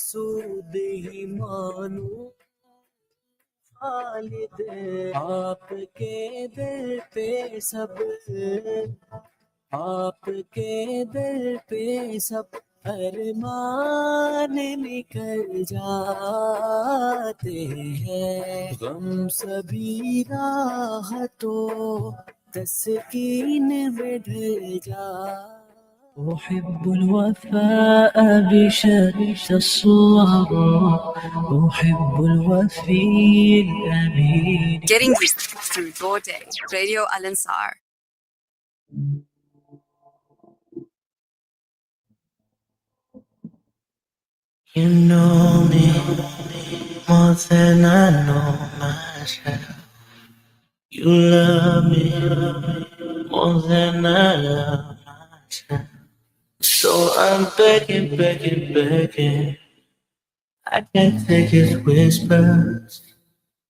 मकसूद ही मानू खालिद आपके दर पे सब आपके दर पे सब अरमान निकल जाते हैं गम सभी राहतों तस्कीन में ढल जा أحب الوفاء بشتى الصور أحب الوفي الأمين. Getting rich through your day. Radio Al Ansar. You know me more than I know myself. You love me more than I love myself. So I'm begging, begging, begging. I can't take his whispers.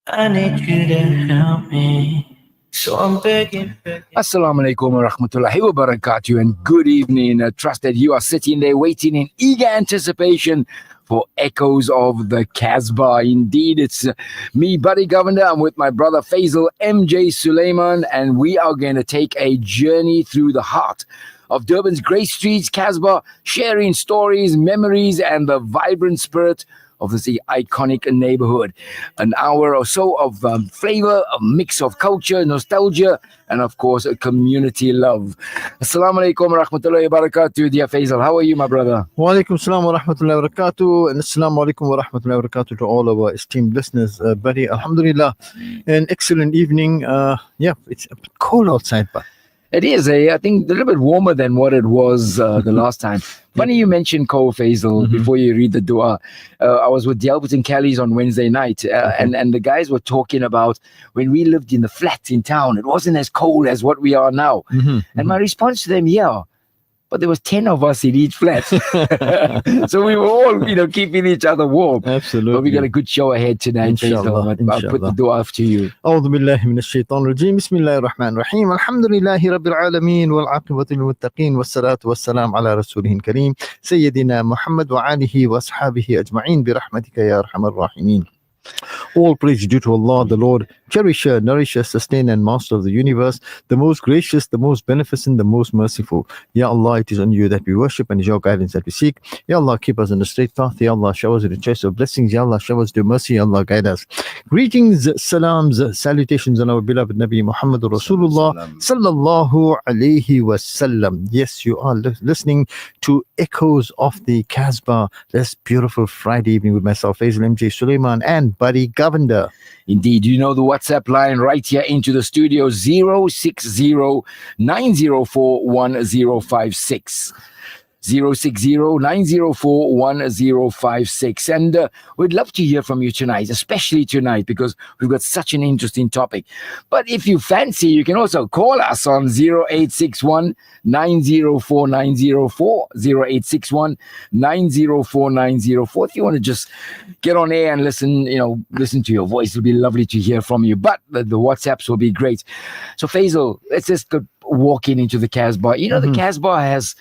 I need you to help me. So I'm begging, begging. Assalamu alaikum wa rahmatullahi wa barakatuh, and good evening. I trust that you are sitting there waiting in eager anticipation for echoes of the Casbah. Indeed, it's me, Buddy Govender. I'm with my brother Faizal, MJ Suleman, and we are going to take a journey through the heart of Durban's great streets, Casbah, sharing stories, memories, and the vibrant spirit of this iconic neighborhood. An hour or so of flavor, a mix of culture, nostalgia, and of course, a community love. Assalamu alaikum wa rahmatullahi wa barakatuh, dear Faizal. How are you, my brother? Wa alaikum assalam wa rahmatullahi wa barakatuh. And assalamu alaikum wa rahmatullahi wa barakatuh to all our esteemed listeners. Buddy, alhamdulillah, an excellent evening. It's a bit cold outside, but It is, I think, a little bit warmer than what it was the last time. Funny you mentioned Ko Faisal before you read the dua. I was with Delbert and Kelly's on Wednesday night, and the guys were talking about when we lived in the flats in town, it wasn't as cold as what we are now. And my response to them, but there was 10 of us in each flat. So we were all, keeping each other warm. Absolutely. But we got a good show ahead tonight, Faisal. I'll put the dua after you. أعوذ بالله من الشيطان الرجيم بسم الله الرحمن الرحيم الحمد لله رب العالمين والعاقبة للمتقين والصلاة والسلام على رسوله الكريم سيدنا محمد وآله وأصحابه أجمعين برحمتك يا أرحم الراحمين. All praise due to Allah, the Lord, cherisher, nourisher, sustainer, and master of the universe, the most gracious, the most beneficent, the most merciful. Ya Allah, it is on you that we worship and is your guidance that we seek. Ya Allah, keep us on the straight path. Ya Allah, show us the choice of blessings. Ya Allah, show us the mercy. Ya Allah, guide us. Greetings, salams, salutations on our beloved Nabi Muhammad Rasulullah sallallahu alayhi wasallam. Yes, you are listening to Echoes of the Casbah, this beautiful Friday evening with myself, Faizal, MJ Suleman, and Buddy Govender. Indeed, you know the WhatsApp line right here into the studio, 060-904-1056. 060-904-1056. And we'd love to hear from you tonight, especially tonight, because we've got such an interesting topic. But if you fancy, you can also call us on 0861-904-904, 0861-904-904. If you want to just get on air and listen to your voice, it'll be lovely to hear from you. But the WhatsApps will be great. So Faisal, let's just go walking into the Casbah. The Casbah has...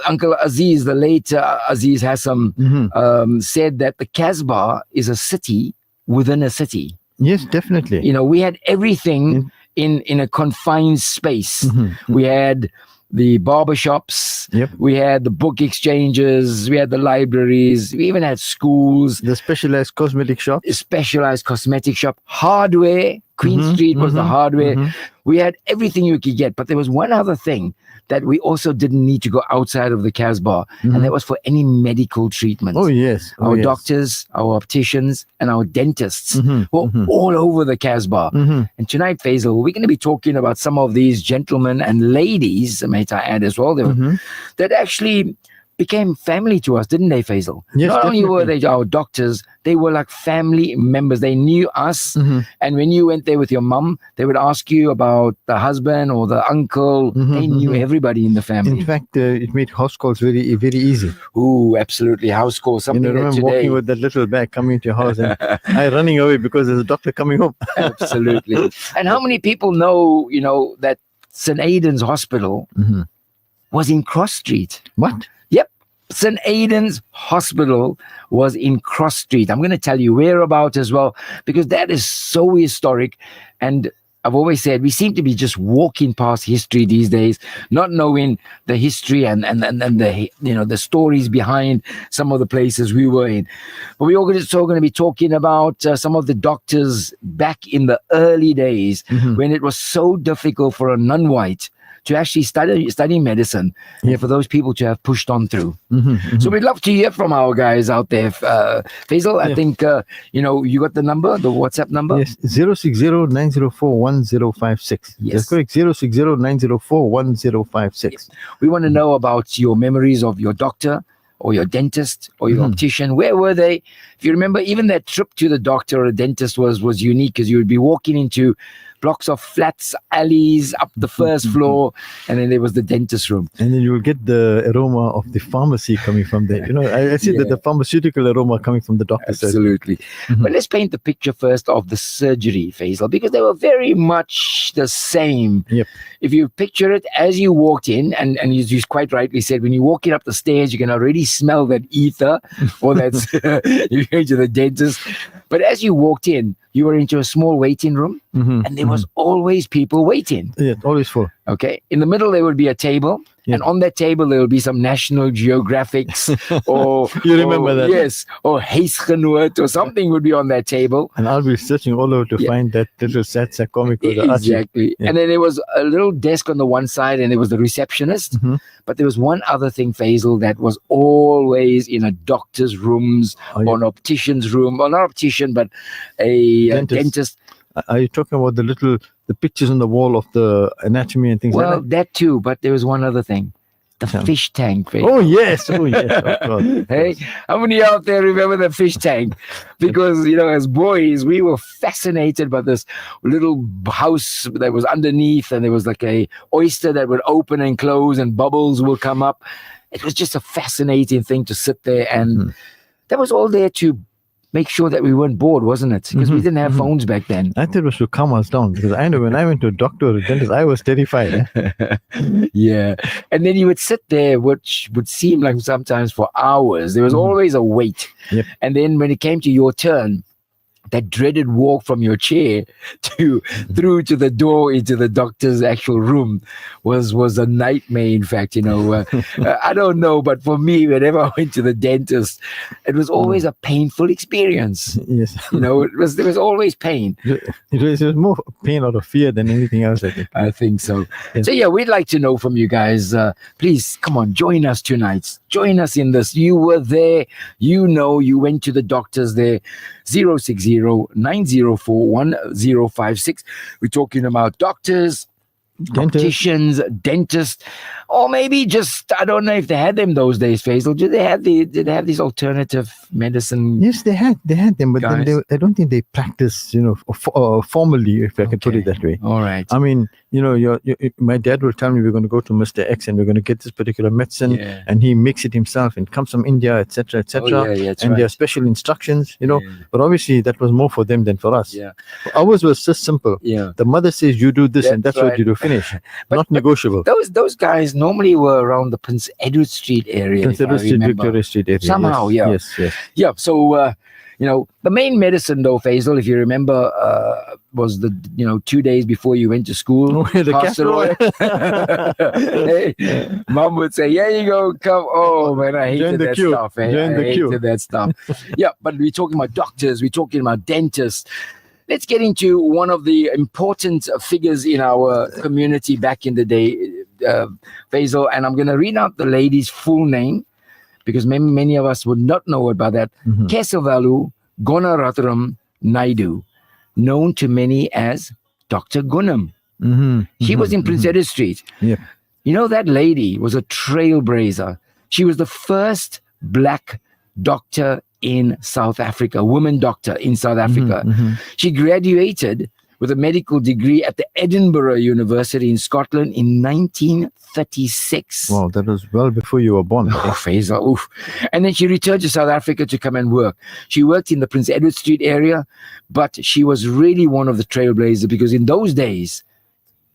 Uncle Aziz, the late Aziz Hassam, said that the Casbah is a city within a city. Yes, definitely. We had everything in a confined space. We had the barbershops, we had the book exchanges, we had the libraries, we even had schools. The specialized cosmetic shop. Hardware. Queen Street was the hardware. We had everything you could get, but there was one other thing that we also didn't need to go outside of the Casbah, and that was for any medical treatment. Oh, yes. Our doctors, our opticians, and our dentists were all over the Casbah. And tonight, Faisal, we're going to be talking about some of these gentlemen and ladies, might I add as well, that actually became family to us, didn't they, Faisal? Yes, Not definitely. only were they our doctors, they were like family members. They knew us. And when you went there with your mum, they would ask you about the husband or the uncle. They knew everybody in the family. In fact, it made house calls very, very easy. Ooh, absolutely. House call. Something that remember today... walking with that little bag coming to your house and I running away because there's a doctor coming home. Absolutely. And how many people know, that St. Aidan's Hospital was in Cross Street? What? Yep. St. Aidan's Hospital was in Cross Street. I'm going to tell you whereabout as well, because that is so historic. And I've always said we seem to be just walking past history these days, not knowing the history and the the stories behind some of the places we were in. But we're also going to be talking about some of the doctors back in the early days when it was so difficult for a non-white to actually study medicine, and for those people to have pushed on through. So we'd love to hear from our guys out there. Faizal, I think you got the number, the WhatsApp number. Yes, 060-904-1056. Yes. That's correct. 060-904-1056. We want to know about your memories of your doctor or your dentist or your optician. Where were they? If you remember, even that trip to the doctor or the dentist was unique, because you would be walking into blocks of flats, alleys, up the first floor, and then there was the dentist room. And then you will get the aroma of the pharmacy coming from there. I see that the pharmaceutical aroma coming from the doctor's. Absolutely. But let's paint the picture first of the surgery, Faisal, because they were very much the same. Yep. If you picture it as you walked in, and you quite rightly said, when you're walking up the stairs, you can already smell that ether, or that's you're going to the dentist. But as you walked in, you were into a small waiting room, and there was always people waiting. Yeah, always full. Okay. In the middle, there would be a table. Yeah. And on that table, there will be some National Geographics or... You remember that? Yes. Or Huisgenoot or something would be on that table. And I'll be searching all over to find that little Satsa comic. Exactly. Yeah. And then there was a little desk on the one side, and there was the receptionist. But there was one other thing, Faisal, that was always in a doctor's rooms or an optician's room. Or not optician, but a dentist. Are you talking about the pictures on the wall of the anatomy and things like that? Well, that too, but there was one other thing. The fish tank. Faisal. Oh, yes. Of course. Hey, how many out there remember the fish tank? Because, as boys, we were fascinated by this little house that was underneath, and there was like a oyster that would open and close and bubbles will come up. It was just a fascinating thing to sit there, and that was all there to make sure that we weren't bored, wasn't it? Because we didn't have phones back then. I thought it was to calm us down, because I know when I went to a doctor or a dentist, I was terrified. Yeah. And then you would sit there, which would seem like sometimes for hours. There was always a wait. Yep. And then when it came to your turn, that dreaded walk from your chair through to the door into the doctor's actual room was a nightmare. In fact, I don't know, but for me, whenever I went to the dentist, it was always a painful experience. Yes. There was always pain. It was more pain out of fear than anything else, I think. I think so. Yes. So yeah, we'd like to know from you guys. Please come on, join us tonight. Join us in this. You were there. You went to the doctors there. 060-904-1056. We're talking about doctors, opticians, dentists, or maybe just, I don't know if they had them those days, Faisal. Did they have these alternative medicine? Yes, they had them, but then I don't think they practiced, formally, if I can put it that way. All right. I mean, my dad will tell me we're going to go to Mr. X and we're going to get this particular medicine, and he makes it himself and comes from India, etc., etc. And there are special instructions, but obviously that was more for them than for us. Yeah. Ours was just simple. Yeah. The mother says you do this, and that's what you do. Finish. Not negotiable. Those guys normally were around the Prince Edward Street area. Prince Edward Street, Victoria Street area. Somehow, yes. Yeah. So the main medicine, though, Faisal, if you remember, was the 2 days before you went to school. The castor oil. Hey, Mom would say, "Here you go, come." Oh man, I hated that stuff. I hated that stuff. Yeah, but we're talking about doctors. We're talking about dentists. Let's get into one of the important figures in our community back in the day, Faisal, and I'm going to read out the lady's full name, because many of us would not know about that. Kesavalu Gonarataram Naidu, known to many as Dr. Gunam. She was in Prince Edward Street. Yep. That lady was a trailblazer. She was the first black doctor in South Africa, woman doctor in South Africa. She graduated with a medical degree at the Edinburgh University in Scotland in 1936. Wow, that was well before you were born. Oh, Faisal, oof. And then she returned to South Africa to come and work. She worked in the Prince Edward Street area, but she was really one of the trailblazers, because in those days,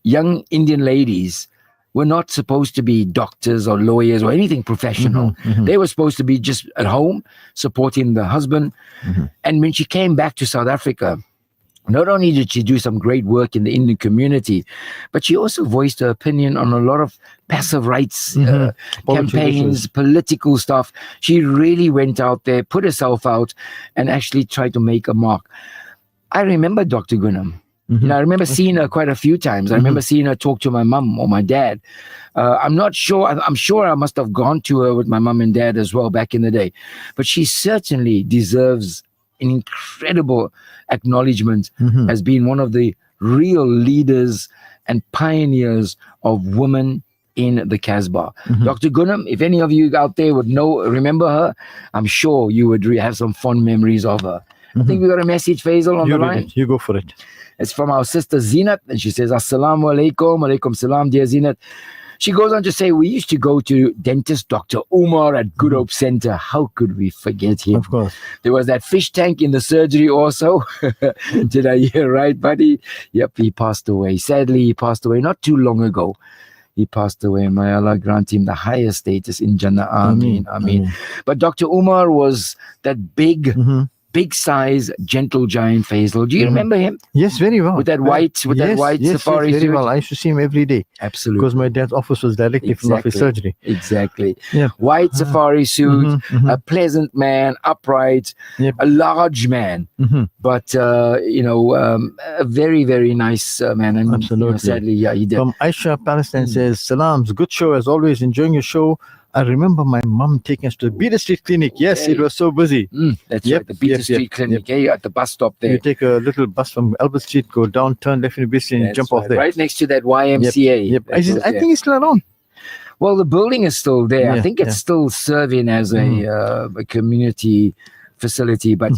young Indian ladies were not supposed to be doctors or lawyers or anything professional. They were supposed to be just at home supporting the husband. And when she came back to South Africa, not only did she do some great work in the Indian community, but she also voiced her opinion on a lot of passive rights campaigns, political stuff. She really went out there, put herself out, and actually tried to make a mark. I remember Dr. Gunam. You know, I remember seeing her quite a few times. I remember seeing her talk to my mum or my dad. I'm not sure. I'm sure I must have gone to her with my mum and dad as well back in the day. But she certainly deserves an incredible acknowledgement as being one of the real leaders and pioneers of women in the Casbah. Dr. Gunam, if any of you out there would remember her, I'm sure you would have some fond memories of her. I think we got a message, Faizal, on the line. You go for it. It's from our sister Zinat, and she says, Assalamu alaikum, alaikum salam, dear Zinat. She goes on to say, we used to go to dentist Dr. Umar at Good Hope Center. How could we forget him? Of course. There was that fish tank in the surgery also. Did I hear right, buddy? Yep, he passed away. Sadly, he passed away not too long ago. He passed away. May Allah grant him the highest status in Jannah. Ameen, ameen. But Dr. Umar was that big size, gentle giant, Faizal. Do you remember him? Yes, very well. With that white, safari very suit? well. I used to see him every day. Absolutely. Because my dad's office was directly from office surgery. Exactly. Yeah. White safari suit, a pleasant man, upright, a large man, but a very, very nice man. And Absolutely. Sadly, yeah, he did. From Aisha Palestine says, Salams, good show as always, enjoying your show. I remember my mum taking us to the Beater Street Clinic. Yes, it was so busy. That's right, the Beater Street Clinic, at the bus stop there. You take a little bus from Albert Street, go down, turn left in the Beater Street and jump off there. Right next to that YMCA. I think it's still around. Well, the building is still there. I think it's still serving as a community facility, but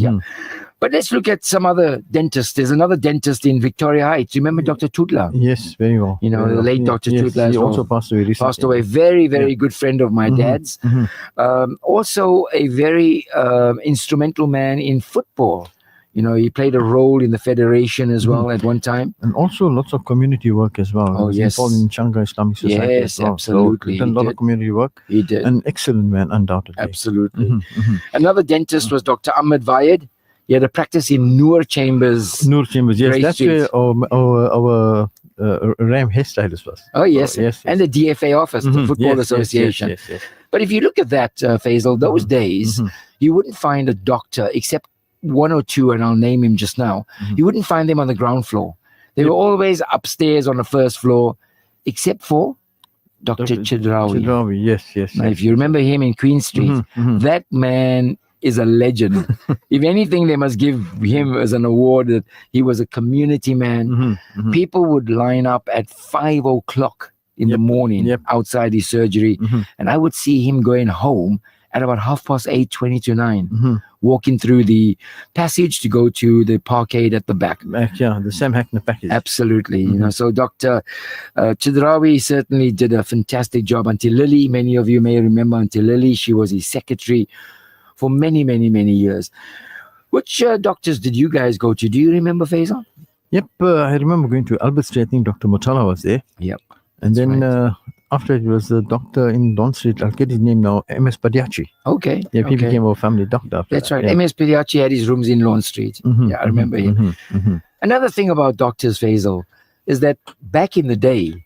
But let's look at some other dentists. There's another dentist in Victoria Heights. Remember Dr. Tutla? Yes, very well. You know, the late Dr. Tutla. He also passed away recently. Passed away. Very, very good friend of my dad's. Also a very instrumental man in football. You know, he played a role in the federation as well at one time. And also lots of community work as well. Oh, yes. Involved in Shanghai Islamic Society Yes, as well. absolutely. So done a lot of community work. He did. An excellent man, undoubtedly. Absolutely. Another dentist was Dr. Ahmed Vayed. He had a practice in Noor Chambers. Noor Chambers, yes. Grey That's Street. where our Ram hairstylist was. Oh, yes. Yes. And the DFA office, the Football Association. Yes. But if you look at that, Faizal, those days, you wouldn't find a doctor except one or two, and I'll name him just now. You wouldn't find them on the ground floor. They were always upstairs on the first floor, except for Dr. Chidrawi. Chidrawi, yes. Now, if you remember him in Queen Street, that man is a legend. If anything, they must give him as an award that he was a community man. People would line up at 5 o'clock in the morning outside his surgery, and I would see him going home at about 8:30, 20 to 9, walking through the passage to go to the parkade at the back. The Sam Hackner package. Absolutely. You know, so Dr. Chidrawi certainly did a fantastic job until Lily. Many of you may remember until Lily. She was his secretary for many, many, many years. Which doctors did you guys go to? Do you remember, Faizal? Yep, I remember going to Albert Street. I think Dr. Mutala was there. Yep. And then after it was the doctor in Don Street. I'll get his name now. MS Padiachi. Okay. Yeah, he became our family doctor. That's right. MS Padiachi had his rooms in Lawn Street. I remember him. Another thing about doctors, Faizal, is that back in the day,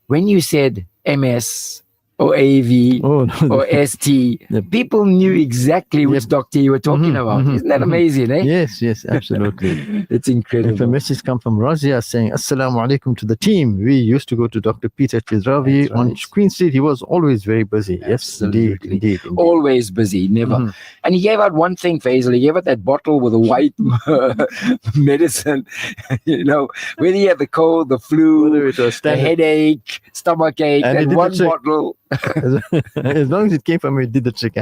when you said MS or AV or ST, people knew exactly which doctor you were talking about. Isn't that amazing, eh? Yes, absolutely. It's incredible. If a message come from Razia saying, Assalamu alaikum to the team. We used to go to Dr. Peter Chidrawi on Queen Street. He was always very busy. Absolutely. Yes, indeed. Always busy, never. And he gave out one thing, Faizal. He gave out that bottle with a white medicine. You know, whether you had the cold, the flu, the headache, stomach ache, and one bottle. As long as it came from me, it did the trick.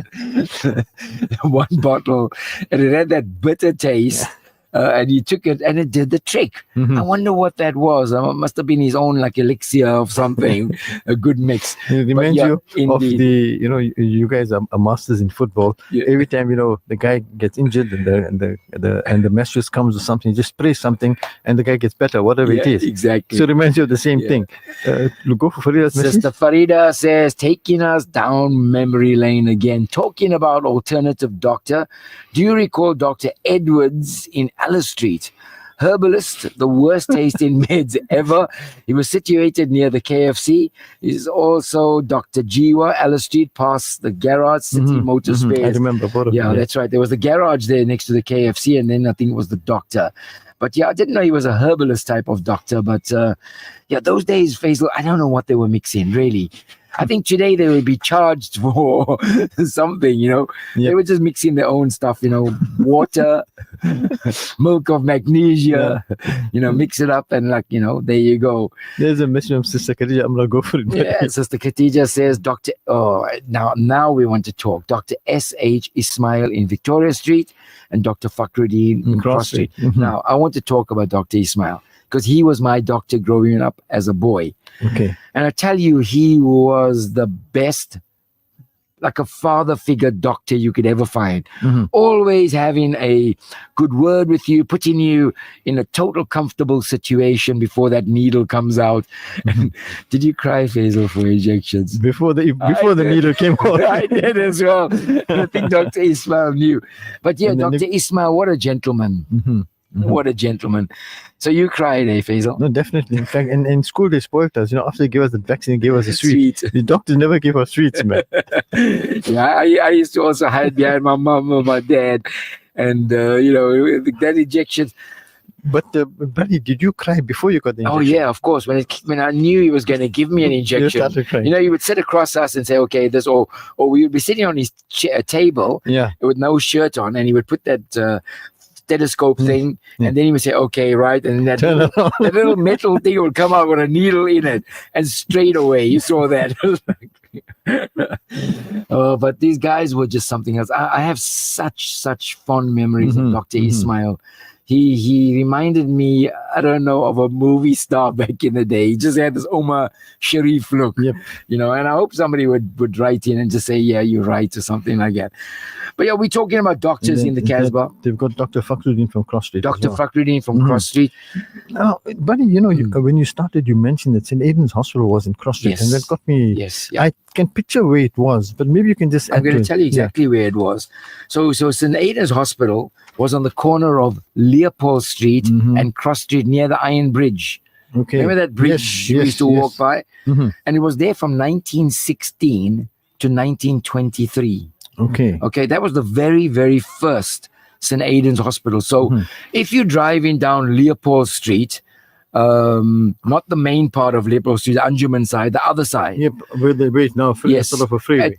One bottle, and it had that bitter taste. and he took it and it did the trick. I wonder what that was. It must have been his own like elixir of something, a good mix. It reminds yeah, you of indeed. you guys are masters in football. Yeah. Every time the guy gets injured and the mistress comes or something, just spray something and the guy gets better, whatever it Yeah, is. exactly. So it reminds you of the same Yeah. thing. Go for Farida's message. Sister Farida says, taking us down memory lane again, talking about alternative doctor. Do you recall Dr. Edwards in Alice Street? Herbalist, the worst taste in meds ever. He was situated near the KFC. He's also Dr. Jiwa, Alice Street, past the garage, City Motor Spares. I remember both of Yeah, them. that's right. There was the garage there next to the KFC, and then I think it was the doctor. But yeah, I didn't know he was a herbalist type of doctor. But yeah, those days, Faizal, I don't know what they were mixing, really. I think today they would be charged for something, Yep. They were just mixing their own stuff, water, milk of magnesia, mix it up and there you go. There's a message from Sister Khadija. I'm going to go for it. Yeah, Sister Khatija says, now we want to talk. Dr. S.H. Ismail in Victoria Street and Dr. Fakhruddin in Cross Street. Now, I want to talk about Dr. Ismail because he was my doctor growing up as a boy. Okay. And I tell you, he was the best, like a father figure doctor you could ever find. Always having a good word with you, putting you in a total comfortable situation before that needle comes out. Did you cry, Faizal, for injections? Before the needle came out. I did as well. I think Dr. Ismail knew. But yeah, Dr. Ismail, what a gentleman. What a gentleman. So you cried, Faizal? No, definitely. In fact, in school they spoiled us. After they gave us the vaccine, they gave us a sweet. Sweet. The doctors never gave us sweets, man. Yeah, I used to also hide behind my mom or my dad, and that injection. But buddy, did you cry before you got the injection? Oh yeah, of course. When I knew he was going to give me an You injection, started crying. he would sit across us and say, "Okay, this," or we would be sitting on his table Yeah. with no shirt on, and he would put that stethoscope thing, and then he would say, "Okay, right," and that Turn around. that little metal thing would come out with a needle in it, and straight away you saw that. But these guys were just something else. I have such fond memories of Dr. Ismail. He reminded me, I don't know, of a movie star back in the day. He just had this Omar Sharif look, Yep. and I hope somebody would write in and just say, yeah, you're right, or something like that. But yeah, we're talking about doctors in the Casbah. They've got Dr. Fakhruddin from Cross Street. Dr. as well. Fakhruddin from Cross Street. Now, buddy, when you started, you mentioned that St. Aidan's Hospital was in Cross Street, Yes. and that got me. Yes, yeah. I can picture where it was, but maybe you can just. I'm going to it. tell you exactly where it was. So St. Aidan's Hospital was on the corner of Leopold Street and Cross Street near the Iron Bridge. Okay. Remember that bridge we used to walk by? And it was there from 1916 to 1923. Okay, that was the very, very first St. Aidan's Hospital. So if you're driving down Leopold Street, not the main part of Leopold Street, the Anjuman side, the other side. Yep. Wait, now, Yes. sort of a freeway.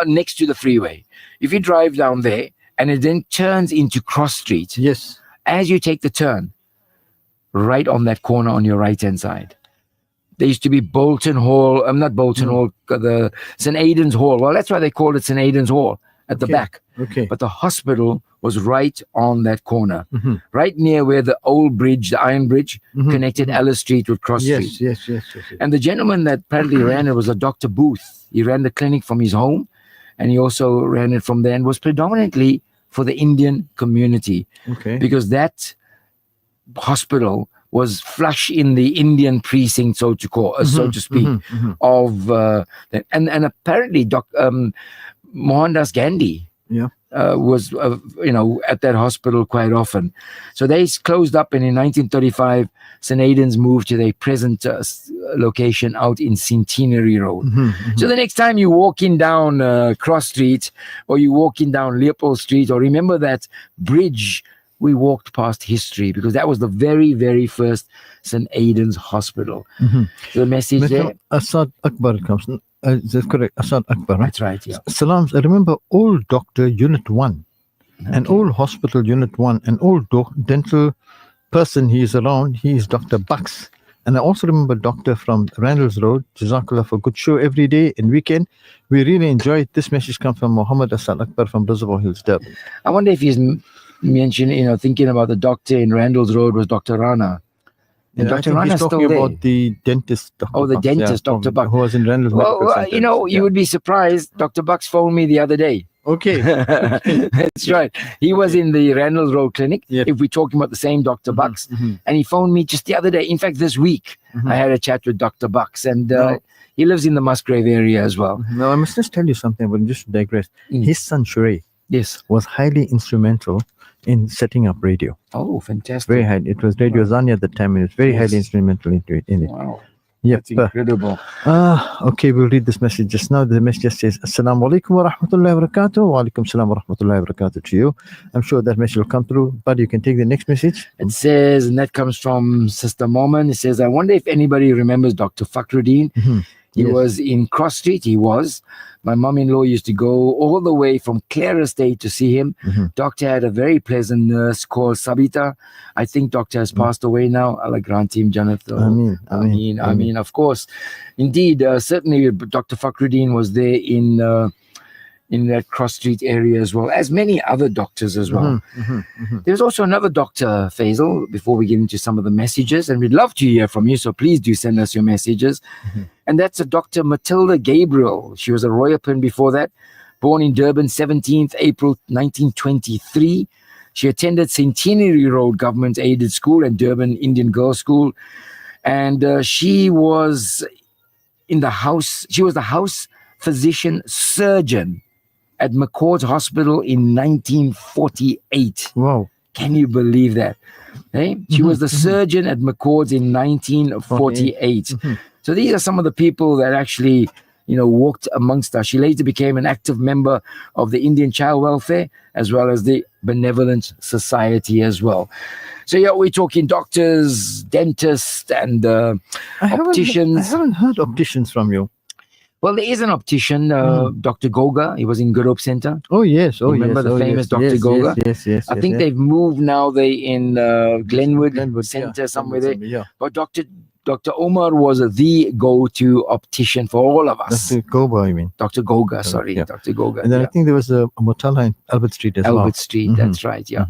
Next to the freeway. If you drive down there and it then turns into Cross Street, Yes. as you take the turn, right on that corner on your right-hand side, there used to be Bolton Hall, not Bolton Hall, the St. Aidan's Hall. Well, that's why they called it St. Aidan's Hall at the back. Okay. But the hospital was right on that corner, right near where the old bridge, the Iron Bridge, connected Alice Street with Cross Street. Yes. And the gentleman that apparently ran it was a Dr. Booth. He ran the clinic from his home, and he also ran it from there and was predominantly for the Indian community, Okay. because that hospital was flush in the Indian precinct, so to speak, of and apparently Mohandas Gandhi was at that hospital quite often. So they closed up, and in 1935, St. Aidan's moved to their present location out in Centenary Road. So the next time you're walking down Cross Street, or you're walking down Leopold Street, or remember that bridge, we walked past history, because that was the very, very first St. Aidan's Hospital. So the message there. Asad Akbar comes. Is that correct? Asad Akbar, right? That's right, yeah. Salams. I remember old doctor Unit 1, an old hospital Unit 1, an old dental person he is around. He is Dr. Bucks. And I also remember doctor from Randall's Road. Jazakallah for good show every day and weekend. We really enjoy it. This message comes from Muhammad Asad Akbar from Reservoir Hills, Durban. I wonder if he's mention, thinking about the doctor in Randall's Road was Dr. Rana. And I Dr. think Rana's he's talking still there. about the dentist, Dr. Oh, the Bucks, dentist, Dr. Bucks. who was in Randall's Medical Well, Center. you would be surprised. Dr. Bucks phoned me the other day. Okay. That's right. He was in the Randall's Road Clinic, Yeah. if we're talking about the same Dr. Bucks. And he phoned me just the other day. In fact, this week, I had a chat with Dr. Bucks, and he lives in the Musgrave area as well. Now, I must just tell you something, but just to digress. His son, Shuray, Yes. was highly instrumental in setting up radio. Oh, fantastic. Very high. It was Radio Zani at the time, and it was very highly instrumental into it. Wow. Yeah. That's incredible. Okay, we'll read this message just now. The message just says, Assalamu alaikum wa rahmatullahi wa barakatuh. Wa alaikum salam wa rahmatullahi wa barakatuh to you. I'm sure that message will come through, but you can take the next message. It says, and that comes from Sister Moman. It says, I wonder if anybody remembers Dr. Fakhruddin. He was in Cross Street. He was. My mom-in-law used to go all the way from Clare Estate to see him. Doctor had a very pleasant nurse called Sabita. I think Doctor has passed away now. Allah grant him Jannat. I mean, of course. Indeed, certainly Dr. Fakhruddin was there in that Cross Street area as well, as many other doctors as well. There's also another doctor, Faizal, before we get into some of the messages, and we'd love to hear from you, so please do send us your messages. And that's a Dr. Matilda Gabriel. She was a Royapan before that, born in Durban, 17th April 1923. She attended Centenary Road Government Aided School and Durban Indian Girls School. And she was the house physician surgeon at McCord's Hospital in 1948. Wow. Can you believe that? Hey? She was the surgeon at McCord's in 1948. So these are some of the people that actually, walked amongst us. She later became an active member of the Indian Child Welfare as well as the Benevolent Society as well. So yeah, we're talking doctors, dentists, and opticians. I haven't heard opticians from you. Well, there is an optician, Dr. Goga. He was in Good Hope Center. Oh, yes. Oh, remember the famous Dr. Goga? Yes. I think they've moved now. They're in Glenwood Center, somewhere there. Yeah. But Dr. Omar was the go-to optician for all of us. Dr. Goga, I mean. Dr. Goga, sorry. Yeah. Dr. Goga. And then I think there was a Motala in Albert Street as well. Albert Street, that's right, yeah.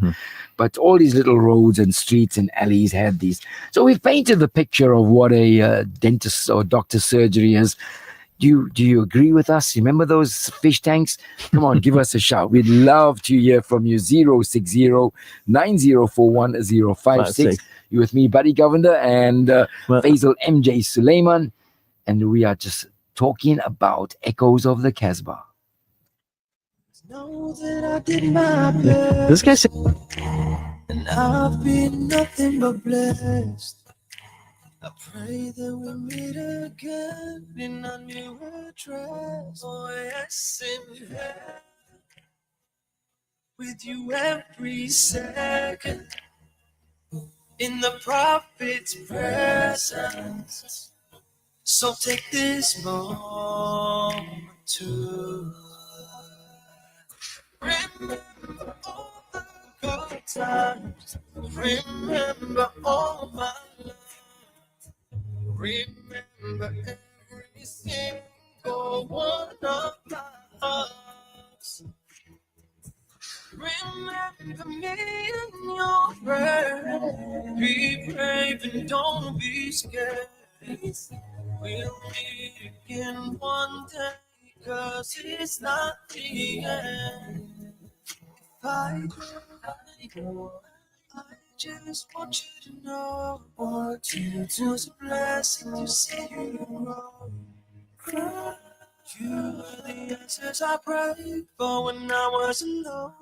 But all these little roads and streets and alleys had these. So we've painted the picture of what a dentist or doctor's surgery is. Do you agree with us? Remember those fish tanks? Come on, give us a shout. We'd love to hear from you. 060-9041-056. You're with me, Buddy Govender, and Faizal MJ Suleman. And we are just talking about Echoes of the Casbah. Know that I did my best. This guy said, And I've been nothing but blessed. I pray that we meet again in a new address. Oh, yes, in heaven. With you every second. In the prophet's presence. So take this moment to remember all the good times. Remember all my love. Remember every single one of my hearts. Remember me in your prayer. Be brave and don't be scared. We'll meet again one day, 'cause it's not the end. If I just want you to know what you do is a blessing to see you grow. You were the answers I prayed for when I wasn't alone.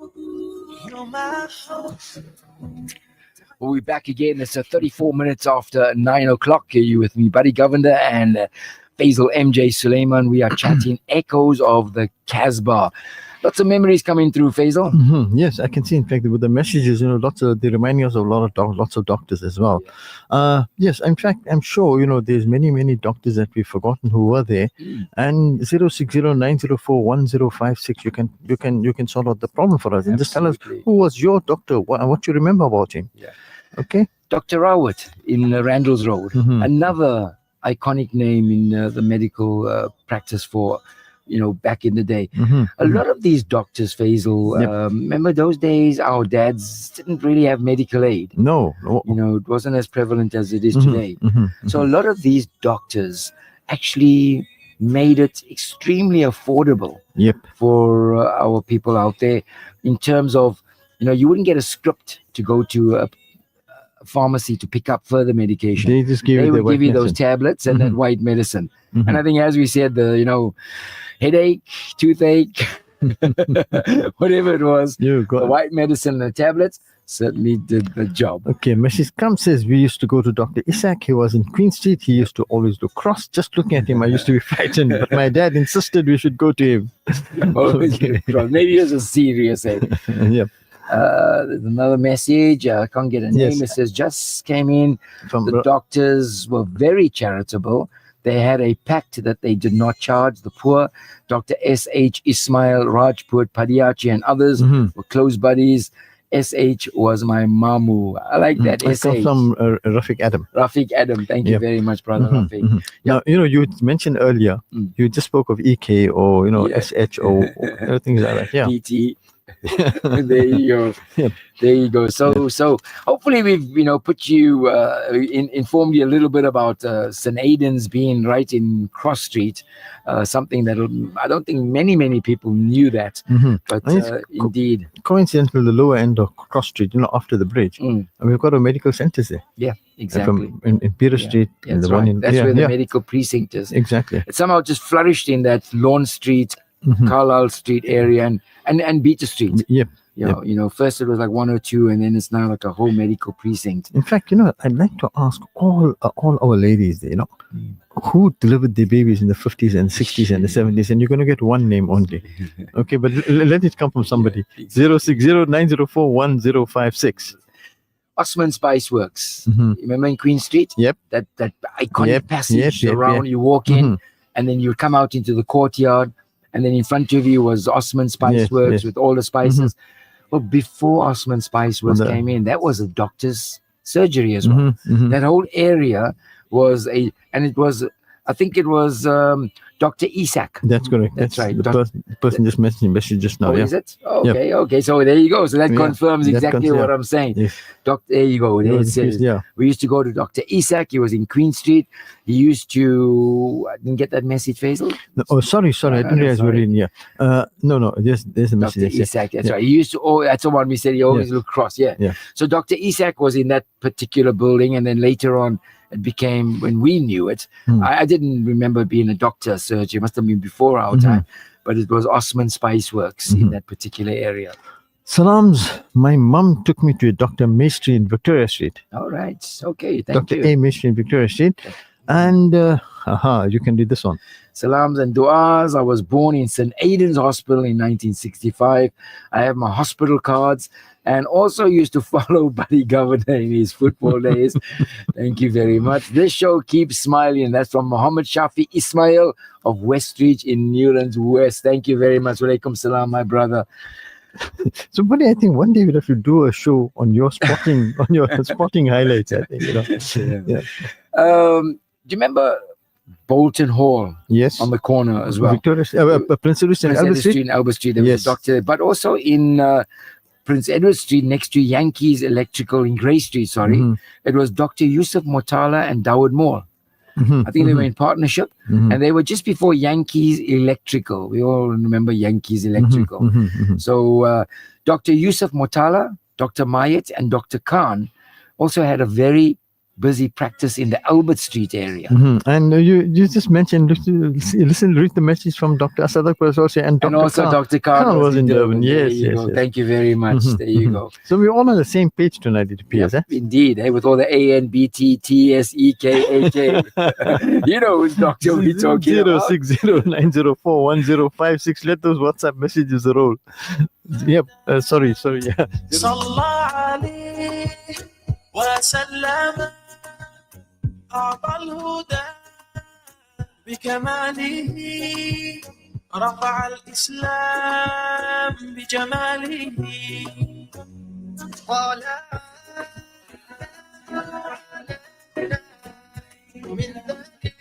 You're my hope. We'll be back again. It's 34 minutes after 9 o'clock. You with me, Buddy Govender, and Faizal MJ Suleiman. We are chatting Echoes of the Casbah. Lots of memories coming through, Faizal. Yes, I can see. In fact, with the messages, they remind us of lots of doctors as well. Yes, in fact, I'm sure there's many doctors that we've forgotten who were there. And 060-904-1056. You can solve out the problem for us and just tell us who was your doctor, what you remember about him. Yeah. Okay. Dr. Rawat in Randall's Road, another iconic name in the medical practice for back in the day. Mhm, A lot of these doctors, Faisal, Yep. remember those days our dads didn't really have medical aid. No. It wasn't as prevalent as it is Mhm, today. mhm, So a mhm. lot of these doctors actually made it extremely affordable Yep. for our people out there in terms of, you wouldn't get a script to go to a pharmacy to pick up further medication. They just give They you the would give white you those medicine. tablets and that Mhm, white medicine. mhm. And I think, as we said, the headache, toothache, whatever it was, You the got white medicine and the tablets certainly did the job. Okay, Mrs. Kam says we used to go to Dr. Isaac. He was in Queen Street. He used to always look cross. Just looking at him, I used to be frightened. But my dad insisted we should go to him. Always Okay. look cross. Maybe it was a serious. Yep. There's another message. I can't get a name. Yes. It says just came in. From The doctors were very charitable. They had a pact that they did not charge the poor. Dr. S.H. Ismail, Rajput, Padiachi, and others Mhm. were close buddies. S.H. was my mamu. I like that. I come S.H. from Rafiq Adam. Rafiq Adam. Thank you Yep. very much, brother Mhm, Rafiq. mhm. Now, you mentioned earlier, Mm. you just spoke of EK or, Yeah. SHO, things like that. Yeah. PT. There you go. Yep. There you go. So hopefully we've put you informed you a little bit about St. Aidan's being right in Cross Street, something that I don't think many people knew that, Mhm. but And it's indeed, coincidentally, the lower end of Cross Street, after the bridge, Mm, and we've got a medical centers there. yeah, exactly. In Peter Yeah, Street, yeah, and that's the one right. in That's yeah, where the yeah, medical precinct is. exactly. It somehow just flourished in that Lawn Street, Mhm. Carlisle Street area, and Beater Street. Yep. First it was like 102, and then it's now like a whole medical precinct. In fact, I'd like to ask all our ladies there, Mm. who delivered their babies in the 50s and 60s and the 70s, and you're going to get one name only. Okay, but let it come from somebody. 060-904-1056. Osman Spice Works. Mhm. Remember in Queen Street? Yep. That iconic Yep, passage yep, around. yep. You walk in, Mhm. and then you come out into the courtyard, and then in front of you was Osman Spice Yes, Works yes. with all the spices. Well, before Osman Spice Works The- came in, that was a doctor's surgery as well. Mhm, mhm. That whole area was I think it was Dr. Isak. That's correct. That's right. The person just messaged just now. Oh, Yeah. is it? Okay. So there you go. So that Yeah, confirms that exactly confirms, what yeah. I'm saying. Yes. There you go. There it says. Yeah. We used to go to Dr. Isak. He was in Queen Street. He used to. I didn't get that message, Faisal. No, oh, sorry. I didn't realize we were sorry. in. Yeah. No. There's a message. Dr. Yes, Isak, that's yeah. right. He used to. Oh, that's the one we said. He always looked cross. Yeah. Yeah. So Dr. Isak was in that particular building, and then later on, it became when we knew it. I didn't remember being a doctor surgery. It must have been before our time, but it was Osman Spice Works in that particular area. Salams. My mum took me to Dr. Maestri in Victoria Street. All right. Okay. Thank Dr. you. A. Maestri in Victoria Street. And you can read this one. Salams and du'as. I was born in St. Aidan's Hospital in 1965. I have my hospital cards and also used to follow Buddy Govender in his football days. Thank you very much. This show keeps smiling. That's from Muhammad Shafi Ismail of Westridge in Newlands West. Thank you very much. Walaikum salam, my brother. So, buddy, I think one day we'll have to do a show on your spotting spotting highlights. I think Yeah. Do you remember Bolton Hall Yes. on the corner as well? Victoria, Prince Edward Street, Prince Albert Edward Street. Street and Albert Street. There was Yes. a doctor, but also in Prince Edward Street, next to Yankees Electrical in Grey Street. Sorry, Mhm. it was Dr. Yusuf Motala and Dawood Moore. Mhm, I think they mhm, were in partnership, mhm, and they were just before Yankees Electrical. We all remember Yankees Electrical. mhm, mhm. So Dr. Yusuf Motala, Dr. Mayat, and Dr. Khan also had a very busy practice in the Albert Street area. Mhm. And you just mentioned, listen, read the message from Dr. Asadak also, and Dr. And also Khan. Dr. Khan Khan was in Durban. There Yes, you yes, go. yes. Thank you very much. Mhm, There you mhm. go. So we're all on the same page tonight, it appears. Yep, indeed, with all the A, N, B, T, T, S, E, K, A, K. You know which doctor we're talking about. 060-904-1056. Let those WhatsApp messages roll. Yep. Sorry. Yeah. صلى عليه وسلم أعطى الهدى بكماله رفع الإسلام بجماله قال من ذاك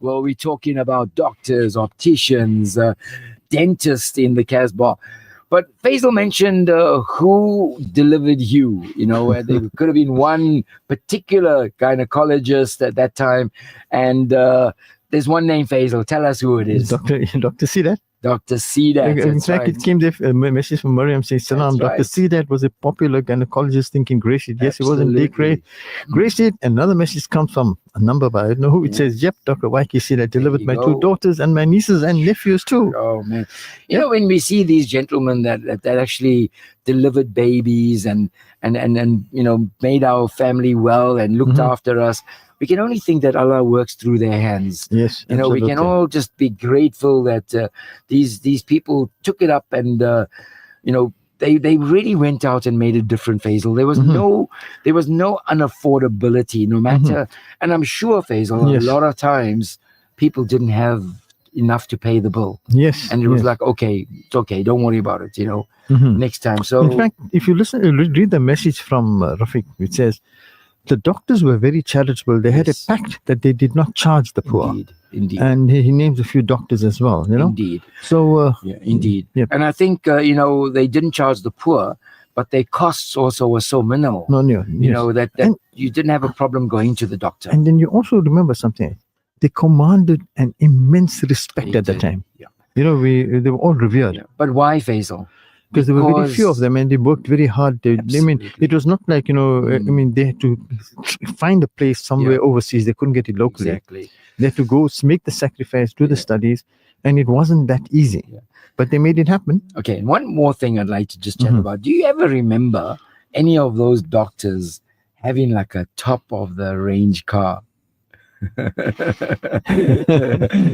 Well, we're talking about doctors, opticians, dentists in the Casbah. But Faisal mentioned who delivered you. There could have been one particular gynecologist at that time. And there's one name, Faisal. Tell us who it is. Dr. Sidat. Dr. Sidat. In fact, it came there, a message from Mariam saying, Salam, Dr. Sidat was a popular gynecologist thinking Grey Street. Yes, he was indeed Grey Street. Another message comes from a number, but I don't know who. It says, yep, Dr. Waiki Sidat delivered my 2 daughters and my nieces and nephews too. Oh, man. You know, when we see these gentlemen that actually delivered babies and made our family well and looked after us, we can only think that Allah works through their hands. Yes, we can all just be grateful that these people took it up and they really went out and made a different, Faisal. There was no unaffordability, no matter. And I'm sure, Faisal, a lot of times people didn't have enough to pay the bill. Yes, and it was like, okay, it's okay, don't worry about it. Next time. So, in fact, if you read the message from Rafiq, it says, the doctors were very charitable. They had a pact that they did not charge the poor. Indeed. And he names a few doctors as well, Indeed. So, indeed. Yep. And I think, they didn't charge the poor, but their costs also were so minimal. That you didn't have a problem going to the doctor. And then you also remember something. They commanded an immense respect at the time. Yeah. They were all revered. Yeah. But why, Faisal? Because there were very few of them and they worked very hard. It was not like, they had to find a place somewhere overseas. They couldn't get it locally. Exactly. They had to go make the sacrifice, do the studies, and it wasn't that easy. Yeah. But they made it happen. Okay, and one more thing I'd like to just chat about. Do you ever remember any of those doctors having like a top of the range car?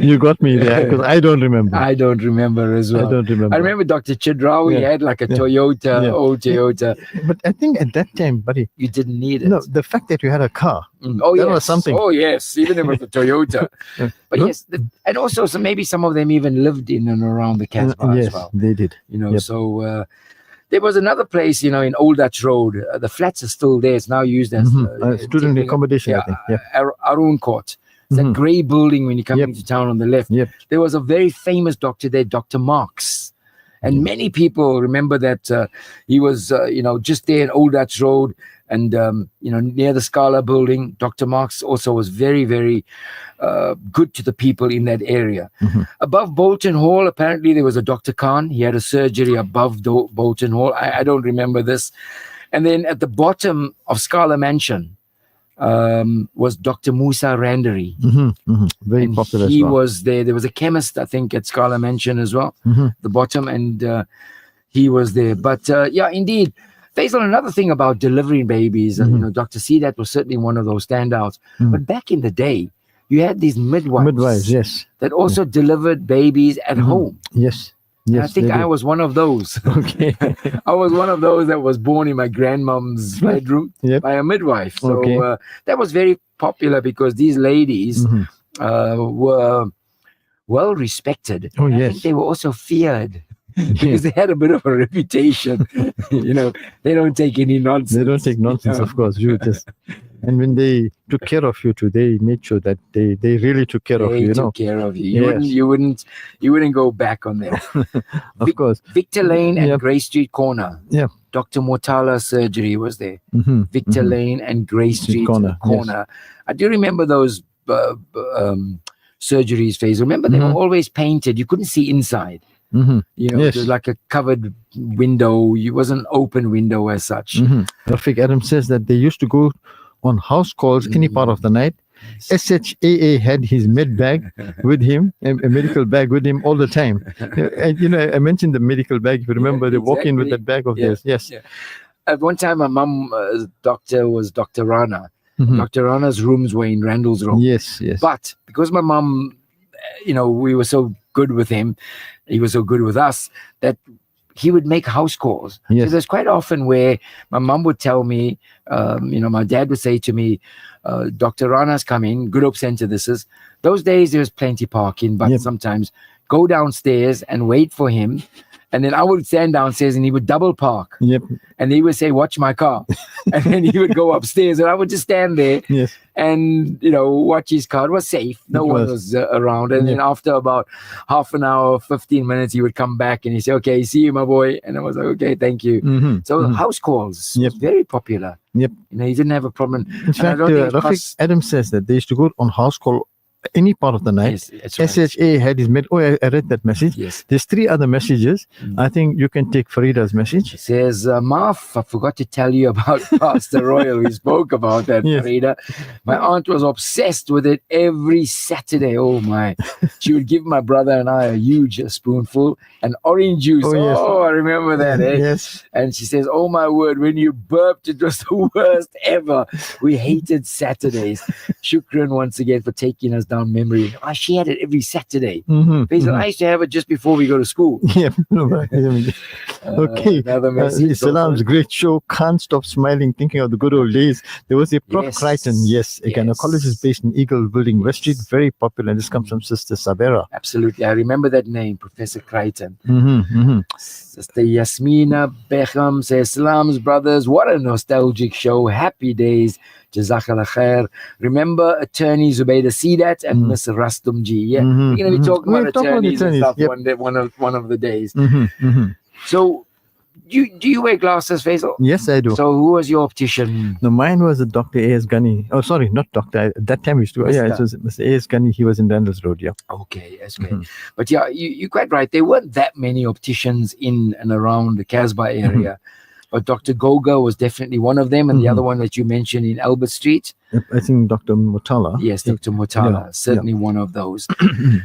You got me there because I don't remember. I don't remember as well. I remember Dr. Chidrawi had like a Toyota, old Toyota. But I think at that time, buddy, you didn't need it. No, the fact that you had a car. That was something. Oh yes, even if it was a Toyota. But yes, and also so maybe some of them even lived in and around the Casbah as well. They did. So there was another place, in Old Dutch Road. The flats are still there. It's now used as student accommodation, I think. Arun Court. It's that grey building when you come into town on the left. There was a very famous doctor there, Dr. Marx. And many people remember that he was, just there in Old Dutch Road and, near the Scala building. Dr. Marx also was very, very good to the people in that area. Above Bolton Hall, apparently there was a Dr. Khan. He had a surgery above Bolton Hall. I don't remember this. And then at the bottom of Scala Mansion was Dr. Musa Randari. Very popular he as well. was there. There was a chemist, I think, at Scala Mansion as well, the bottom, and he was there. But indeed, Faisal, another thing about delivering babies, Dr. Sidat was certainly one of those standouts. But back in the day, you had these midwives that also delivered babies at home. Yes. I think I was one of those. Okay. I was one of those that was born in my grandmom's bedroom by a midwife. So that was very popular because these ladies were well respected. Oh, yes. I think they were also feared. Because they had a bit of a reputation, they don't take any nonsense. They don't take nonsense, of course. And when they took care of you too, they made sure that they really took care of you. They took care of you. You wouldn't go back on them. Of course. Victor Lane and Grey Street Corner. Yeah. Dr. Mortala surgery was there. Victor Lane and Grey Street Corner. Yes. I do remember those surgeries, Faisal. Remember they were always painted. You couldn't see inside. It was like a covered window. It wasn't an open window as such. Rafiq Adam says that they used to go on house calls any part of the night. SHAA had his med bag with him, a medical bag with him all the time. And, I mentioned the medical bag. If you remember, they walk in with that bag of theirs. Yes. Yeah. At one time, my mum doctor was Dr. Rana. Dr. Rana's rooms were in Randall's room. Yes. But because my mum, we were so good with him, he was so good with us, that he would make house calls. Yes. So there's quite often where my mum would tell me, my dad would say to me, Dr. Rana's coming, Good Hope Center this is. Those days there was plenty parking, but sometimes go downstairs and wait for him And then I would stand downstairs and he would double park. Yep. And he would say, watch my car. And then he would go upstairs and I would just stand there Yes. and, watch his car. It was safe. No one was around. And then after about half an hour, 15 minutes, he would come back and he'd say, okay, see you, my boy. And I was like, okay, thank you. So house calls was very popular. Yep. He didn't have a problem. In fact, Rafiq Adam says that they used to go on house call any part of the night. Yes, that's right. SHA had his I read that message. Yes. There's 3 other messages. I think you can take Farida's message. It says, Marf, I forgot to tell you about Pastor Royal. We spoke about that, Farida. My aunt was obsessed with it every Saturday. Oh, my. She would give my brother and I a huge spoonful and orange juice. Oh, I remember that. Yes. And she says, oh, my word, when you burped, it was the worst ever. We hated Saturdays. Shukran once again for taking us down memory. She had it every Saturday. Faizal, I used to have it just before we go to school. Okay. Another message. Salam's great show. Can't stop smiling thinking of the good old days. There was a Prof Crichton. Yes. A gynecologist based in Eagle Building, West Street. Very popular. And this comes from Sister Sabera. Absolutely. I remember that name, Professor Crichton. Sister Yasmina Beckham says, Salam's brothers, what a nostalgic show. Happy days. Jazakallah khair. Remember attorney Zubaydah Sidat and Miss Rastumji. Yeah, we're going to be talking about attorneys and stuff one of the days. So, do you wear glasses, Faizal? Yes, I do. So, who was your optician? No, mine was a Dr. A.S. Gunny. Oh, sorry, not doctor. At that time, we used to. Yeah, it was Mr. A.S. Gunny. He was in Randall's Road. Yeah. Okay, that's great. But yeah, you're quite right. There weren't that many opticians in and around the Casbah area. But Dr. Goga was definitely one of them, and the other one that you mentioned in Albert Street. I think Dr. Mutala. Yes, Dr. Mutala, certainly one of those.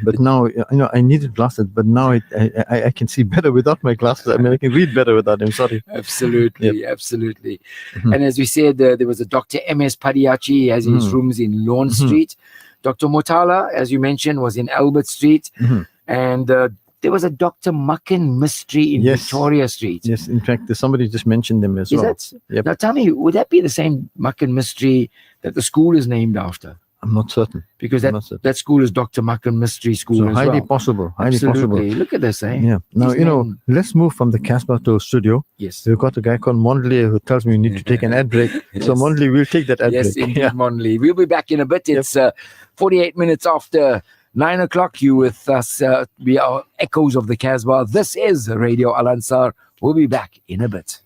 But now, I needed glasses, but now I can see better without my glasses. I mean, I can read better without them. Sorry. Absolutely. And as we said, there was a Dr. M.S. Padiachi. He has his rooms in Lawn Street. Dr. Mutala, as you mentioned, was in Albert Street. And there was a Dr. Muckin Mystery in Victoria Street. Yes, in fact, somebody just mentioned them as well. Now tell me, would that be the same Muckin Mystery that the school is named after? I'm not certain. Because that school is Dr. Muckin Mystery School so as highly well. possible. Highly Absolutely. possible. Look at this, eh? Yeah. Now, let's move from the Casbah to studio. Yes. We've got a guy called Mondley who tells me we need to take an ad break. So Mondley, we'll take that ad break. Yes, indeed, Mondley. We'll be back in a bit. It's 48 minutes after 9 o'clock. You with us. We are Echoes of the Casbah. This is Radio Al Ansar. We'll be back in a bit.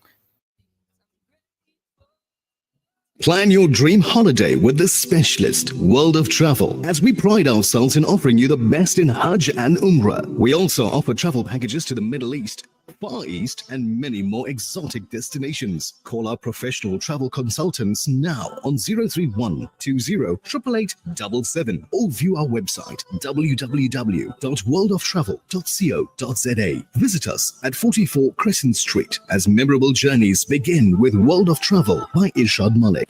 Plan your dream holiday with the specialist, World of Travel, as we pride ourselves in offering you the best in Hajj and Umrah. We also offer travel packages to the Middle East, Far East, and many more exotic destinations. Call our professional travel consultants now on 031 20 888 77 or view our website www.worldoftravel.co.za. Visit us at 44 Crescent Street as memorable journeys begin with World of Travel by Irshad Malik.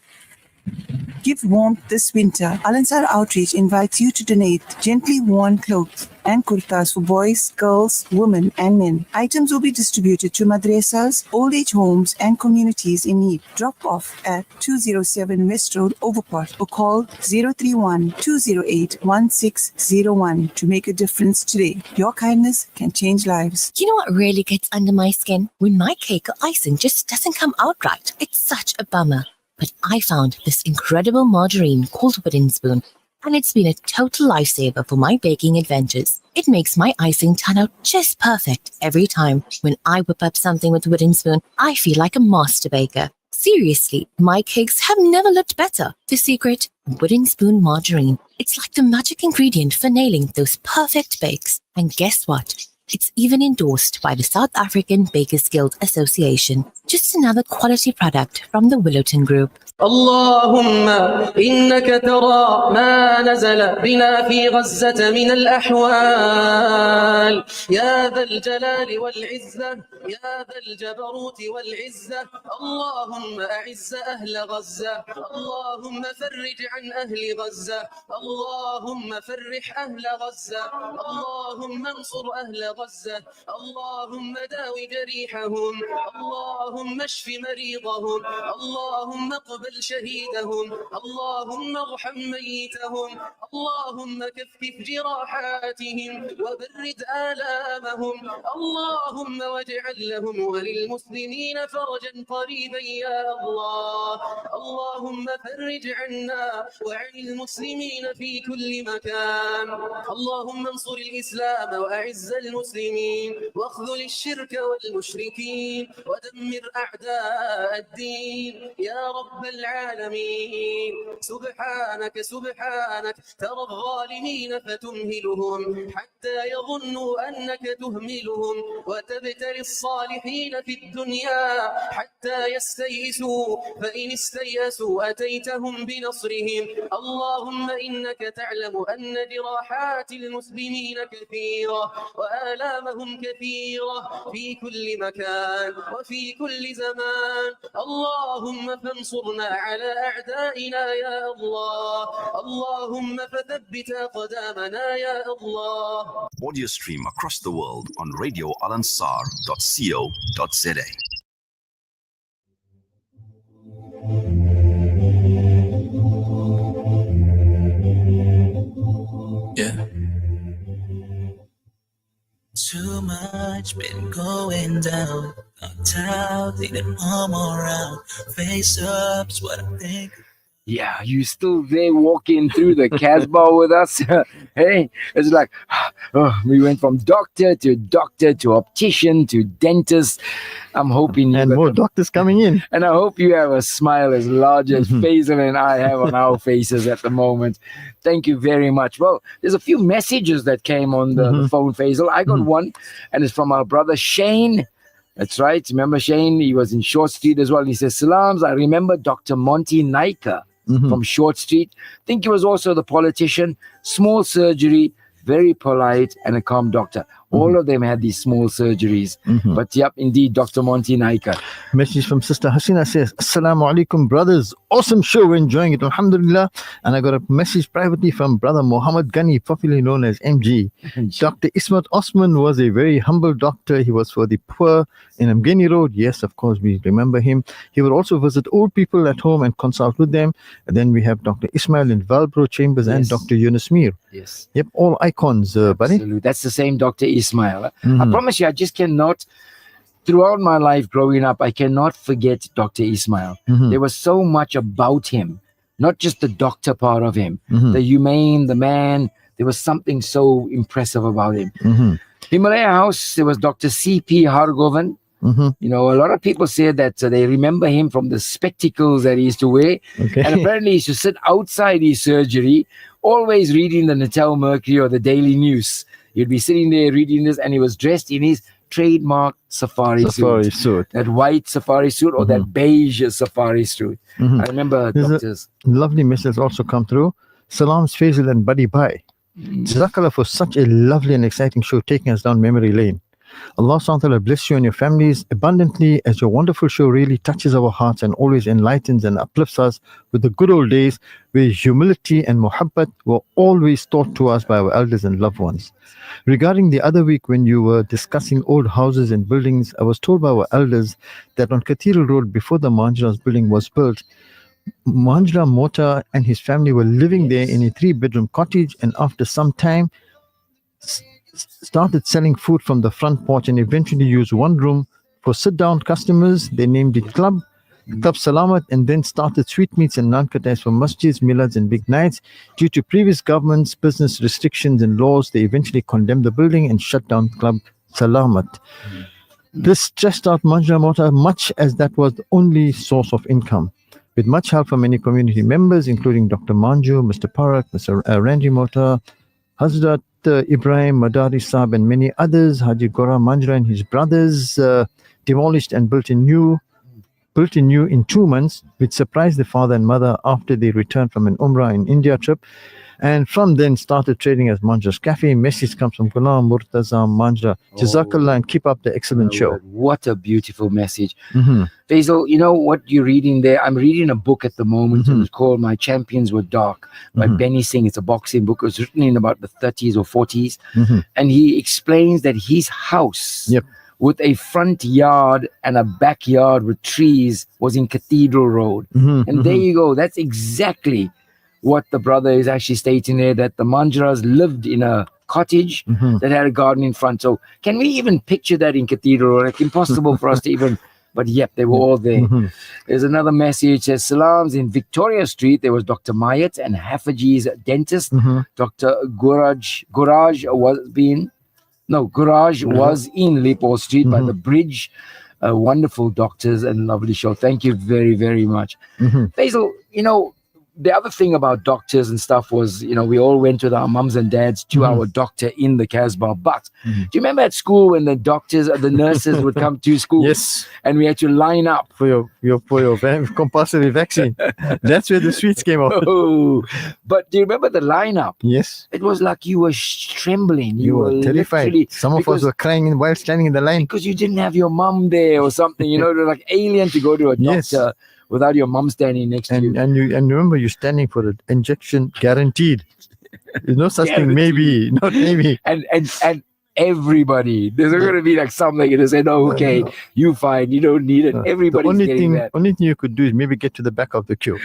Give warmth this winter. Al Ansar Outreach invites you to donate gently worn clothes and kurtas for boys, girls, women and men. Items will be distributed to madrasas, old age homes and communities in need. Drop off at 207 West Road, Overport, or call 031-208-1601 to make a difference today. Your kindness can change lives. You know what really gets under my skin? When my cake or icing just doesn't come out right. It's such a bummer. But I found this incredible margarine called Wooden Spoon, and it's been a total lifesaver for my baking adventures. It makes my icing turn out just perfect every time. When I whip up something with Wooden Spoon, I feel like a master baker. Seriously, my cakes have never looked better. The secret? Wooden Spoon margarine. It's like the magic ingredient for nailing those perfect bakes. And guess what? It's even endorsed by the South African Bakers Guild Association. Just another quality product from the Willowton Group. اللهم إنك ترى ما نزل بنا في غزة من الأحوال يا ذا الجلال والعزة يا ذا الجبروت والعزة اللهم أعز أهل غزة اللهم فرج عن أهل غزة اللهم فرح أهل غزة اللهم انصر أهل غزة اللهم داوي جريحهم اللهم اللهم اشف مريضهم اللهم اقبل شهيدهم اللهم ارحم ميتهم اللهم كفف جراحاتهم وبرد آلامهم اللهم واجعل لهم وللمسلمين فرجا قريبا يا الله اللهم فرج عنا وعن المسلمين في كل مكان اللهم انصر الإسلام وأعز المسلمين واخذل الشرك والمشركين ودمر أعداء الدين يا رب العالمين سبحانك سبحانك ترى الظالمين فتمهلهم حتى يظنوا أنك تهملهم وتبتلي الصالحين في الدنيا حتى يستيئسوا فإن استيئسوا أتيتهم بنصرهم اللهم إنك تعلم أن جراحات المسلمين كثيرة وآلامهم كثيرة في كل مكان وفي كل زمان اللهم فانصرنا على أعدائنا يا الله اللهم فثبت أقدامنا يا الله. Audio stream across the world on radioalansar.co.za. Yeah. Too much been going down. Downtown, needed mom around. Face up's what I think. Yeah, you still there walking through the Casbah with us? Hey, it's like, we went from doctor to optician to dentist. I'm hoping you And more doctors coming in. And I hope you have a smile as large as Faizal and I have on our faces at the moment. Thank you very much. Well, there's a few messages that came on the phone, Faizal. I got one, and it's from our brother Shane. That's right. Remember Shane? He was in Short Street as well. He says, Salams, I remember Dr. Monty Naika from Short Street. I think he was also the politician. Small surgery, very polite, and a calm doctor. All of them had these small surgeries. But yep, indeed, Dr. Monty Naika. Message from Sister Hasina says, Assalamu alaikum, brothers. Awesome show. We're enjoying it. Alhamdulillah. And I got a message privately from brother Muhammad Ghani, popularly known as MG. Dr. Ismat Osman was a very humble doctor. He was for the poor in Amgeni Road. Yes, of course, we remember him. He would also visit old people at home and consult with them. And then we have Dr. Ismail in Valbro Chambers and Dr. Yunus Mir. Yes. Yep, all icons, buddy. Absolutely. That's the same Dr. Ismail. I promise you, I just cannot, throughout my life growing up, I cannot forget Dr. Ismail. There was so much about him, not just the doctor part of him, the humane, the man. There was something so impressive about him. Himalaya House, there was Dr. C.P. Hargovan. You know, a lot of people say that they remember him from the spectacles that he used to wear. And apparently he used to sit outside his surgery, always reading the Natal Mercury or the Daily News. He'd be sitting there reading this, and he was dressed in his trademark safari suit. That white safari suit or that beige safari suit. I remember doctors. Lovely message also come through. Salams, Faizal and Buddy Bhai. Jazakallah for such a lovely and exciting show taking us down memory lane. Allah SWT bless you and your families abundantly as your wonderful show really touches our hearts and always enlightens and uplifts us with the good old days where humility and muhabbat were always taught to us by our elders and loved ones. Regarding the other week when you were discussing old houses and buildings, I was told by our elders that on Cathedral Road before the Manjra's building was built, Manjra Mota and his family were living there in a 3-bedroom cottage, and after some time started selling food from the front porch and eventually used one room for sit-down customers. They named it Club Salamat, and then started sweetmeats and naan-katais for masjids, milads and big nights. Due to previous government's business restrictions and laws, they eventually condemned the building and shut down Club Salamat. This stressed out Manjra Mota much as that was the only source of income. With much help from many community members, including Dr. Manju, Mr. Parak, Mr. Ranji Mota, Hazrat Ibrahim Madari Saab and many others, Haji Gora Manjra and his brothers demolished and built in new in 2 months, which surprised the father and mother after they returned from an Umrah in India trip. And from then started trading as Manjra's Cafe. Message comes from Ghulam Murtaza Manjra. Jazakallah and keep up the excellent show. What a beautiful message. Faizal, you know what you're reading there? I'm reading a book at the moment. It's called My Champions Were Dark by Benny Singh. It's a boxing book. It was written in about the 30s or 40s. And he explains that his house with a front yard and a backyard with trees was in Cathedral Road. And there you go. That's exactly what the brother is actually stating there, that the Manjaras lived in a cottage that had a garden in front. So can we even picture that in Cathedral Road? Like impossible for us to even, but yep, they were all there. There's another message that says, Salams in Victoria Street. There was Dr. Mayat and Hafaji's dentist. Dr. Guraj was in Lipo Street by the bridge. Wonderful doctors and lovely show. Thank you very, very much. Faizal, the other thing about doctors and stuff was, we all went with our mums and dads to our doctor in the Casbah. But do you remember at school when the nurses would come to school? Yes. And we had to line up for your compulsory vaccine. That's where the sweets came off. Oh, but do you remember the lineup? Yes. It was like you were trembling. You were terrified. Some of us were crying while standing in the line. Because you didn't have your mum there or something. They're like alien to go to a doctor without your mum standing next to you. And remember, you're standing for an injection guaranteed. There's no such thing, maybe, not maybe. And everybody, there's going to be like something and they say, no, okay, you fine, you don't need it. Everybody's getting that. Only thing you could do is maybe get to the back of the queue.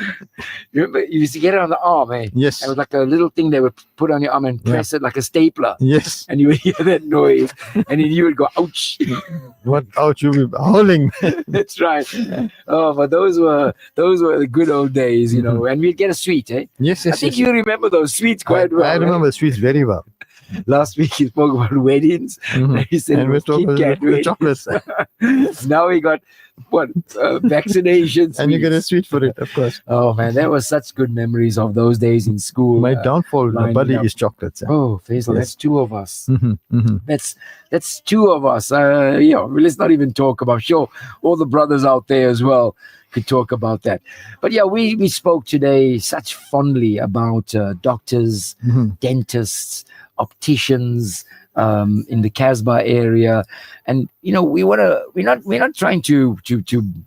You remember, you used to get it on the arm, eh? Yes. It was like a little thing they would put on your arm and press it like a stapler. Yes. And you would hear that noise and then you would go, ouch. What ouch? You'll be howling. That's right. Oh, but those were the good old days, and we'd get a sweet, eh? Yes. I think you remember those sweets quite well. I remember the sweets very well. Last week you spoke about weddings. He said and we're talking about chocolates. Now we got vaccinations. And you get a sweet for it, of course. Oh man, that was such good memories of those days in school. My downfall, buddy, is chocolates. Oh, Faizal, that's two of us. That's two of us. Let's not even talk about. Sure, all the brothers out there as well could talk about that. But yeah, we spoke today such fondly about doctors, dentists, opticians in the Casbah area, and we're not trying to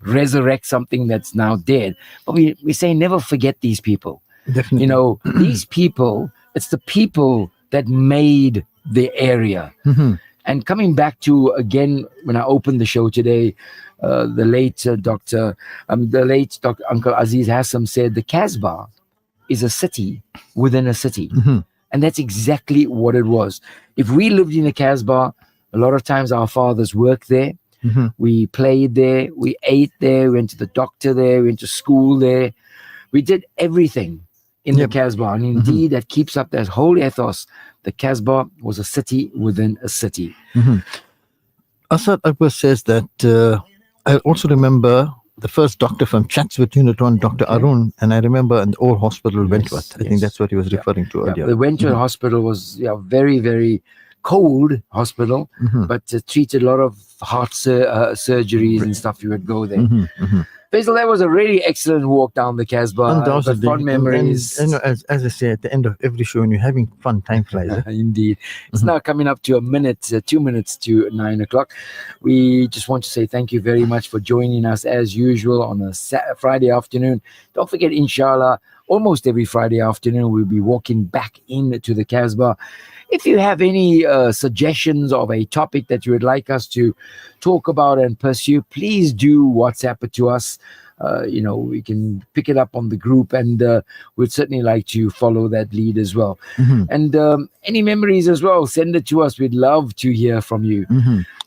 resurrect something that's now dead, but we say never forget these people. Definitely. These people, it's the people that made the area. And coming back to, again, when I opened the show today, the late Dr. Uncle Aziz Hassam said the Casbah is a city within a city. And that's exactly what it was. If we lived in a Casbah, a lot of times our fathers worked there. We played there. We ate there. We went to the doctor there. We went to school there. We did everything in the Casbah. And indeed, that keeps up that whole ethos. The Casbah was a city within a city. Asad Akbar says that I also remember the first doctor from Chatsworth Unit 1, Dr. Arun, and I remember an old hospital, Wentworth. I think that's what he was referring to earlier. The Wentworth Hospital was very, very cold hospital, but treated a lot of heart surgeries and stuff. You would go there. Faizal, that was a really excellent walk down the Casbah. Fun memories. And as I say, at the end of every show, when you're having fun, time flies. Indeed. It's now coming up to 2 minutes to 9 o'clock. We just want to say thank you very much for joining us as usual on a Friday afternoon. Don't forget, inshallah, almost every Friday afternoon, we'll be walking back into the Casbah. If you have any suggestions of a topic that you would like us to talk about and pursue, please do WhatsApp it to us. We can pick it up on the group, and we'd certainly like to follow that lead as well. And any memories as well, send it to us. We'd love to hear from you.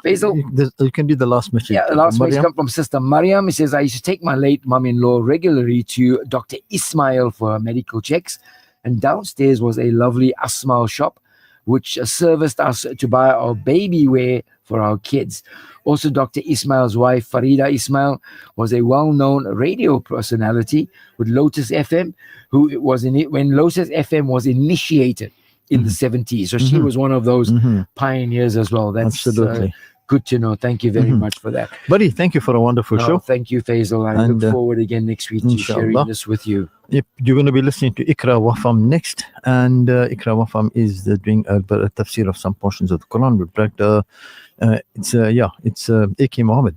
Faizal, you can do the last message. Yeah, the last message comes from Sister Mariam. He says, I used to take my late mum-in-law regularly to Dr. Ismail for her medical checks, and downstairs was a lovely Asmal shop which serviced us to buy our baby wear for our kids. Also, Dr. Ismail's wife, Farida Ismail, was a well-known radio personality with Lotus FM, who was in it when Lotus FM was initiated in the 70s. So she was one of those pioneers as well. That's absolutely good to know. Thank you very much for that. Buddy, thank you for a wonderful show. Thank you, Faizal. I look forward again next week to sharing this with you. Yep, you're going to be listening to Ikra Wafam next, and Ikra Wafam is doing a tafsir of some portions of the Quran with brother. It's A.K. Mohammed.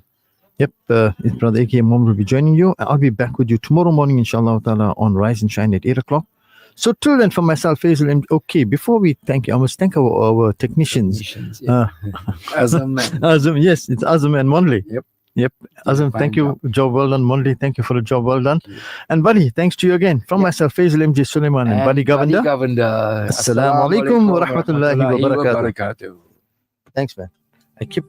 Yep, it's brother A.K. Mohammed will be joining you. I'll be back with you tomorrow morning, inshallah ta'ala, on Rise and Shine at 8 o'clock. So till then, for myself, Faizal, okay, before we thank you, I must thank our technicians. Yeah. Azam. Azam, yes, it's Azam and Monley. Yep. Azam, Fine thank you. Job well done. Monley, thank you for the job well done. you. And buddy, thanks to you again. From myself, Faizal MJ Suleman and buddy Govender. Govender. Assalamu alaikum wa rahmatullahi wa barakatuh. barakatuh. Thanks, man. I keep